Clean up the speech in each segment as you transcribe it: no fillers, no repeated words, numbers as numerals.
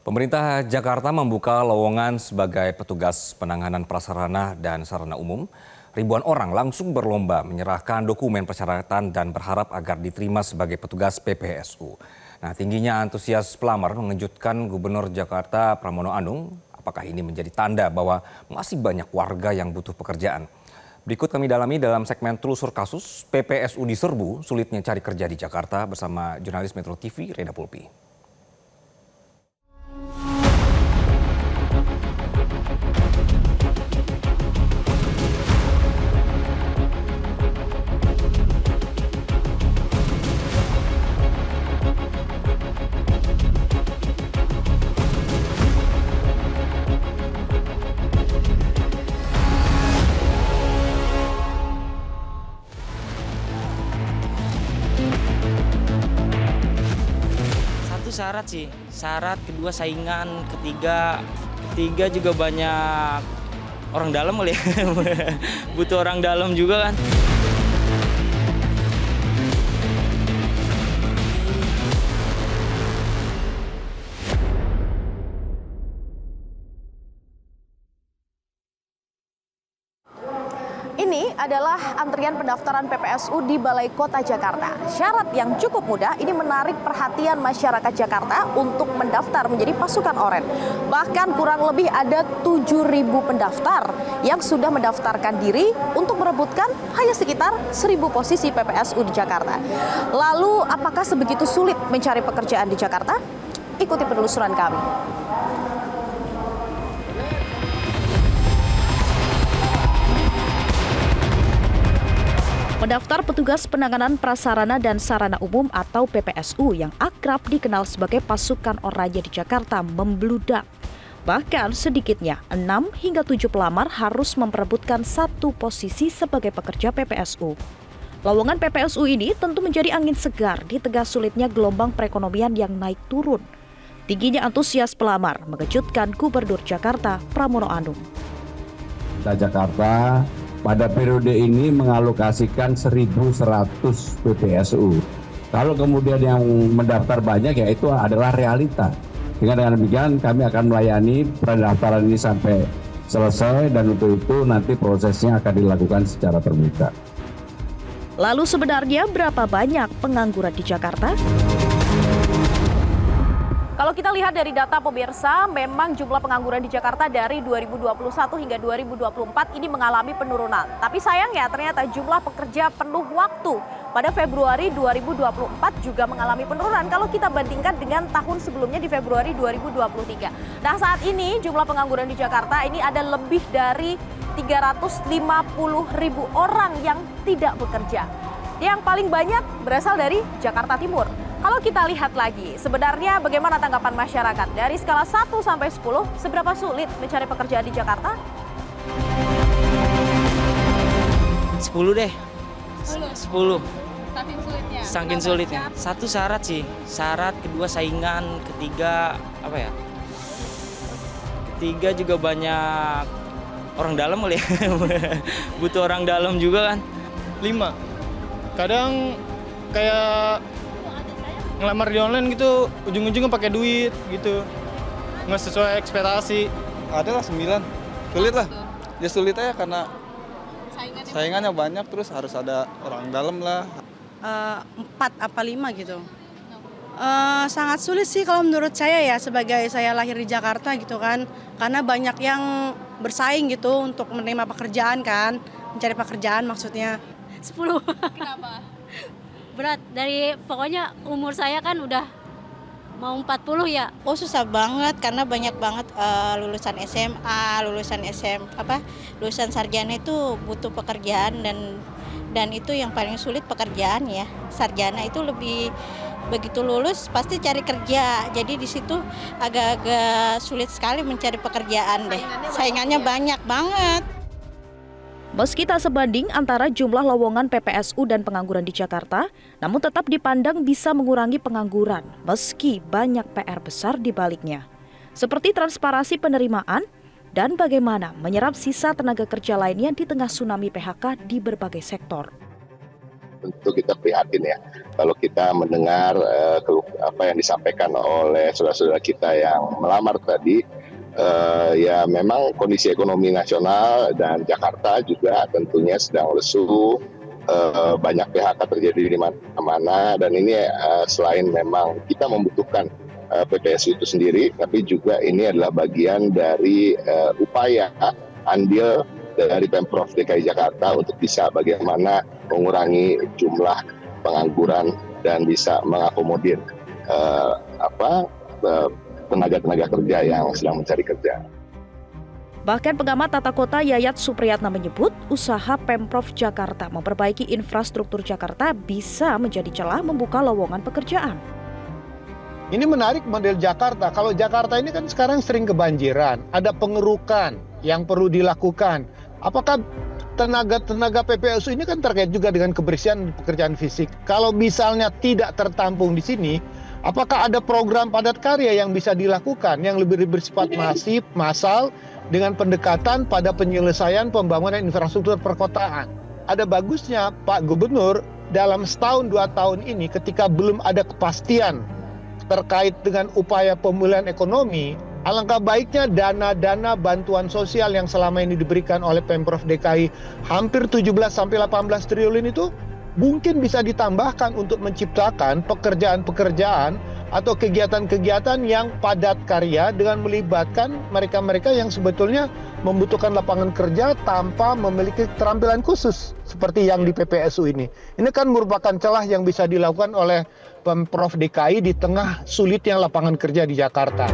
Pemerintah Jakarta membuka lowongan sebagai petugas penanganan prasarana dan sarana umum. Ribuan orang langsung berlomba menyerahkan dokumen persyaratan dan berharap agar diterima sebagai petugas PPSU. Nah, tingginya antusias pelamar mengejutkan Gubernur Jakarta Pramono Anung. Apakah ini menjadi tanda bahwa masih banyak warga yang butuh pekerjaan? Berikut kami dalami dalam segmen Telusur Kasus PPSU diserbu sulitnya cari kerja di Jakarta bersama jurnalis Metro TV Reda Pulpi. Syarat sih, syarat, kedua saingan, ketiga juga banyak orang dalam kali ya. Butuh orang dalam juga kan. Ini adalah antrian pendaftaran PPSU di Balai Kota Jakarta. Syarat yang cukup mudah ini menarik perhatian masyarakat Jakarta untuk mendaftar menjadi pasukan oranye. Bahkan kurang lebih ada 7.000 pendaftar yang sudah mendaftarkan diri untuk merebutkan hanya sekitar 1.000 posisi PPSU di Jakarta. Lalu apakah sebegitu sulit mencari pekerjaan di Jakarta? Ikuti penelusuran kami. Pendaftar petugas penanganan prasarana dan sarana umum atau PPSU yang akrab dikenal sebagai pasukan oranye di Jakarta membludak. Bahkan sedikitnya 6 hingga 7 pelamar harus memperebutkan satu posisi sebagai pekerja PPSU. Lowongan PPSU ini tentu menjadi angin segar di tengah sulitnya gelombang perekonomian yang naik turun. Tingginya antusias pelamar mengejutkan Gubernur Jakarta Pramono Anung. Jakarta pada periode ini mengalokasikan 1.100 PPSU. Kalau kemudian yang mendaftar banyak, ya itu adalah realita. Dengan demikian kami akan melayani pendaftaran ini sampai selesai dan untuk itu nanti prosesnya akan dilakukan secara terbuka. Lalu sebenarnya berapa banyak pengangguran di Jakarta? Kalau kita lihat dari data pemirsa, memang jumlah pengangguran di Jakarta dari 2021 hingga 2024 ini mengalami penurunan. Tapi sayangnya ternyata jumlah pekerja penuh waktu pada Februari 2024 juga mengalami penurunan kalau kita bandingkan dengan tahun sebelumnya di Februari 2023. Nah, saat ini jumlah pengangguran di Jakarta ini ada lebih dari 350.000 orang yang tidak bekerja. Yang paling banyak berasal dari Jakarta Timur. Kalau kita lihat lagi, sebenarnya bagaimana tanggapan masyarakat? Dari skala 1 sampai 10, seberapa sulit mencari pekerjaan di Jakarta? 10 deh. 10. Saking sulitnya. Saking sulitnya. Satu syarat sih, syarat, kedua saingan, ketiga apa ya? Ketiga juga banyak orang dalam kali ya. Butuh orang dalam juga kan. 5. Kadang kayak ngelamar di online gitu, ujung-ujungnya pakai duit gitu, nggak sesuai ekspektasi. Adalah 9, sulit lah. Ya sulit aja karena saingannya banyak, terus harus ada orang dalam lah. 4 apa 5 gitu. Sangat sulit sih kalau menurut saya ya, sebagai saya lahir di Jakarta gitu kan, karena banyak yang bersaing gitu untuk menerima pekerjaan kan, mencari pekerjaan maksudnya. 10. Kenapa? Berat, dari pokoknya umur saya kan udah mau 40 ya. Oh, susah banget karena banyak banget lulusan SMA, lulusan sarjana itu butuh pekerjaan dan itu yang paling sulit pekerjaan ya. Sarjana itu lebih begitu lulus pasti cari kerja. Jadi di situ agak-agak sulit sekali mencari pekerjaan deh. Saingannya banyak banget. Meski tak sebanding antara jumlah lowongan PPSU dan pengangguran di Jakarta, namun tetap dipandang bisa mengurangi pengangguran meski banyak PR besar di baliknya. Seperti transparansi penerimaan dan bagaimana menyerap sisa tenaga kerja lainnya di tengah tsunami PHK di berbagai sektor. tentu kita prihatin ya. Kalau kita mendengar apa yang disampaikan oleh saudara-saudara kita yang melamar tadi, ya memang kondisi ekonomi nasional dan Jakarta juga tentunya sedang lesu, banyak PHK terjadi di mana-mana, dan ini selain memang kita membutuhkan PPSU itu sendiri, tapi juga ini adalah bagian dari upaya andil dari Pemprov DKI Jakarta untuk bisa bagaimana mengurangi jumlah pengangguran dan bisa mengakomodir tenaga-tenaga kerja yang sedang mencari kerja. Bahkan pengamat tata kota Yayat Supriyatna menyebut usaha Pemprov Jakarta memperbaiki infrastruktur Jakarta bisa menjadi celah membuka lowongan pekerjaan. Ini menarik model Jakarta. Kalau Jakarta ini kan sekarang sering kebanjiran, ada pengerukan yang perlu dilakukan. Apakah tenaga PPSU ini kan terkait juga dengan kebersihan pekerjaan fisik. Kalau misalnya tidak tertampung di sini, apakah ada program padat karya yang bisa dilakukan yang lebih bersifat masif, massal, dengan pendekatan pada penyelesaian pembangunan infrastruktur perkotaan? Ada bagusnya Pak Gubernur dalam setahun 2 tahun ini ketika belum ada kepastian terkait dengan upaya pemulihan ekonomi, alangkah baiknya dana-dana bantuan sosial yang selama ini diberikan oleh Pemprov DKI hampir 17-18 triliun itu mungkin bisa ditambahkan untuk menciptakan pekerjaan-pekerjaan atau kegiatan-kegiatan yang padat karya dengan melibatkan mereka-mereka yang sebetulnya membutuhkan lapangan kerja tanpa memiliki keterampilan khusus seperti yang di PPSU ini. Ini kan merupakan celah yang bisa dilakukan oleh Pemprov DKI di tengah sulitnya lapangan kerja di Jakarta.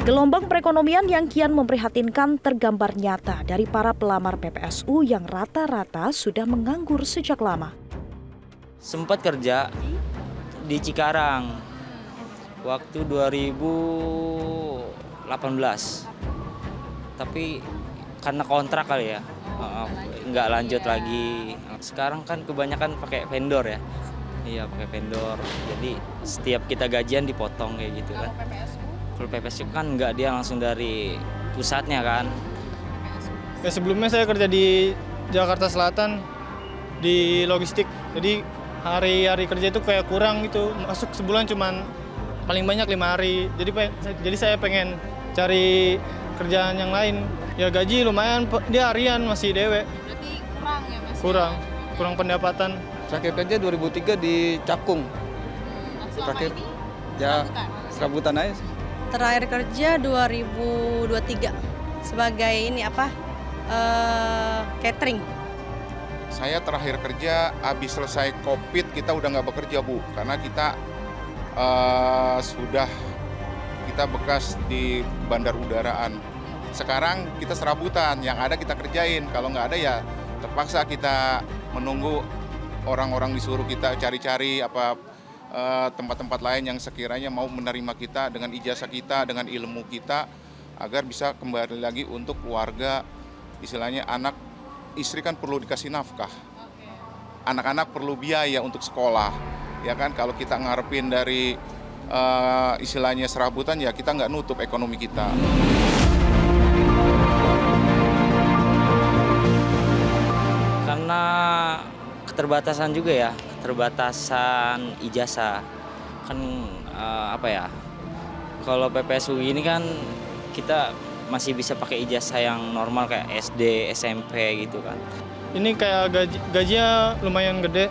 Gelombang perekonomian yang kian memprihatinkan tergambar nyata dari para pelamar PPSU yang rata-rata sudah menganggur sejak lama. Sempat kerja di Cikarang waktu 2018, tapi karena kontrak kali ya, nggak lanjut lagi. Sekarang kan kebanyakan pakai vendor ya. Iya, pakai vendor. Jadi setiap kita gajian dipotong kayak gitu kan. Kalau PPSU kan nggak, dia langsung dari pusatnya kan. Ya, sebelumnya saya kerja di Jakarta Selatan di logistik. Jadi hari-hari kerja itu kayak kurang gitu. Masuk sebulan cuman paling banyak 5 hari. Jadi saya pengen cari kerjaan yang lain. Ya gaji lumayan, dia harian masih dewe. Berarti kurang ya Mas? Kurang pendapatan. Terakhir kerja 2003 di Cakung. Terakhir ya serabutan aja sih. Terakhir kerja 2023 sebagai catering. Saya terakhir kerja habis selesai COVID, kita udah nggak bekerja Bu, karena kita kita bekas di bandar udaraan. Sekarang kita serabutan, yang ada kita kerjain, kalau nggak ada ya terpaksa kita menunggu orang-orang disuruh kita cari-cari tempat-tempat lain yang sekiranya mau menerima kita dengan ijazah kita, dengan ilmu kita, agar bisa kembali lagi untuk keluarga. Istilahnya anak istri kan perlu dikasih nafkah, anak-anak perlu biaya untuk sekolah, ya kan. Kalau kita ngarepin dari istilahnya serabutan, ya kita nggak nutup ekonomi kita. Karena keterbatasan juga ya, keterbatasan ijazah kan kalau PPSU ini kan kita masih bisa pakai ijazah yang normal kayak SD, SMP gitu kan. Ini kayak gajinya lumayan gede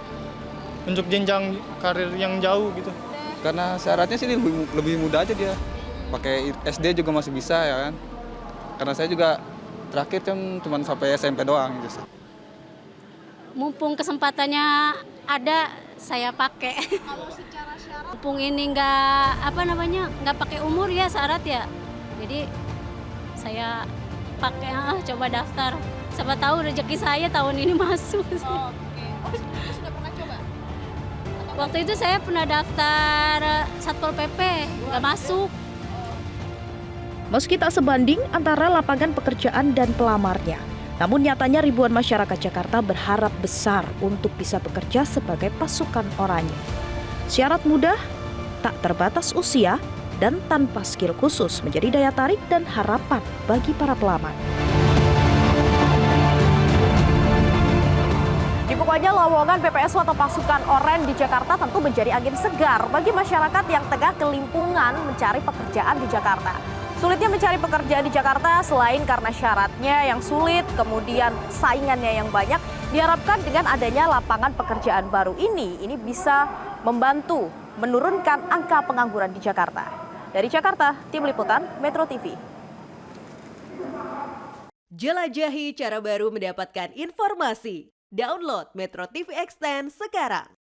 untuk jenjang karir yang jauh gitu. Karena syaratnya sih lebih mudah aja dia. Pakai SD juga masih bisa ya kan. Karena saya juga terakhir kan cuma sampai SMP doang gitu. Mumpung kesempatannya ada, saya pakai. Kalau secara syarat, Mumpung ini nggak pakai umur ya syarat ya. Jadi saya pakai, coba daftar. Siapa tahu rezeki saya tahun ini masuk. Oke. Oh, sebelumnya sudah pernah coba? Waktu itu saya pernah daftar Satpol PP, nggak masuk. Meski tak sebanding antara lapangan pekerjaan dan pelamarnya, namun nyatanya ribuan masyarakat Jakarta berharap besar untuk bisa bekerja sebagai pasukan oranye. Syarat mudah, tak terbatas usia, dan tanpa skill khusus menjadi daya tarik dan harapan bagi para pelamar. Dibukanya lowongan PPSU atau pasukan oranye di Jakarta tentu menjadi angin segar bagi masyarakat yang tengah kelimpungan mencari pekerjaan di Jakarta. Sulitnya mencari pekerjaan di Jakarta selain karena syaratnya yang sulit, kemudian saingannya yang banyak, diharapkan dengan adanya lapangan pekerjaan baru ini bisa membantu menurunkan angka pengangguran di Jakarta. Dari Jakarta, Tim Liputan Metro TV. Jelajahi cara baru mendapatkan informasi. Download Metro TV Extend sekarang.